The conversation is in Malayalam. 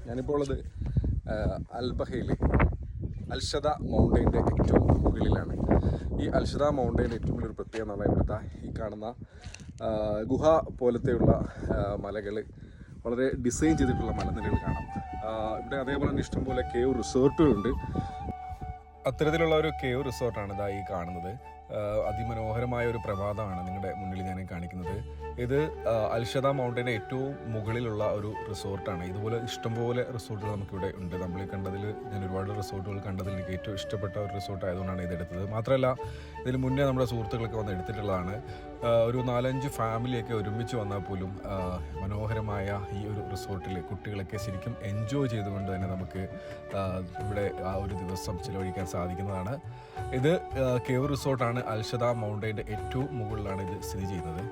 ഞാനിപ്പോൾ ഉള്ളത് അൽബഹയിൽ അൽഷദ മൗണ്ടൈൻ്റെ ഏറ്റവും മുകളിലാണ്. ഈ അൽഷദ മൗണ്ടൈൻ്റെ ഏറ്റവും വലിയൊരു പ്രത്യേകത എന്ന് പറഞ്ഞാൽ ഇവിടുത്തെ ഈ കാണുന്ന ഗുഹ പോലത്തെയുള്ള മലകൾ, വളരെ ഡിസൈൻ ചെയ്തിട്ടുള്ള മലനിരകൾ കാണാം. ഇവിടെ അതേപോലെ തന്നെ ഇഷ്ടംപോലെ കേവ് റിസോർട്ടുകളുണ്ട്. അത്തരത്തിലുള്ള ഒരു കേവ് റിസോർട്ടാണ് ഇതാ ഈ കാണുന്നത്. അതിമനോഹരമായ ഒരു പ്രഭാതമാണ് നിങ്ങളുടെ മുന്നിൽ ഞാൻ കാണിക്കുന്നത്. ഇത് അൽഷദ മൗണ്ടൈൻ്റെ ഏറ്റവും മുകളിലുള്ള ഒരു റിസോർട്ടാണ്. ഇതുപോലെ ഇഷ്ടംപോലെ റിസോർട്ടുകൾ നമുക്കിവിടെ ഉണ്ട്. നമ്മൾ കണ്ടതിൽ ഞാൻ ഒരുപാട് റിസോർട്ടുകൾ കണ്ടതിൽ എനിക്ക് ഏറ്റവും ഇഷ്ടപ്പെട്ട ഒരു റിസോർട്ട് ആയതുകൊണ്ടാണ് ഇതെടുത്തത്. മാത്രമല്ല ഇതിന് മുന്നേ നമ്മുടെ സുഹൃത്തുക്കളൊക്കെ വന്ന് എടുത്തിട്ടുള്ളതാണ്. ഒരു 4-5 ഫാമിലിയൊക്കെ ഒരുമിച്ച് വന്നാൽ പോലും മനോഹരമായ ഈ ഒരു റിസോർട്ടിൽ കുട്ടികളൊക്കെ ശരിക്കും എൻജോയ് ചെയ്തുകൊണ്ട് തന്നെ നമുക്ക് ഇവിടെ ആ ഒരു ദിവസം ചിലവഴിക്കാൻ സാധിക്കുന്നതാണ്. ഇത് കേവ് റിസോർട്ടാണ്. അൽഷദ മൗണ്ടൈൻ്റെ ഏറ്റവും മുകളിലാണ് ഇത് സ്ഥിതി ചെയ്യുന്നത്.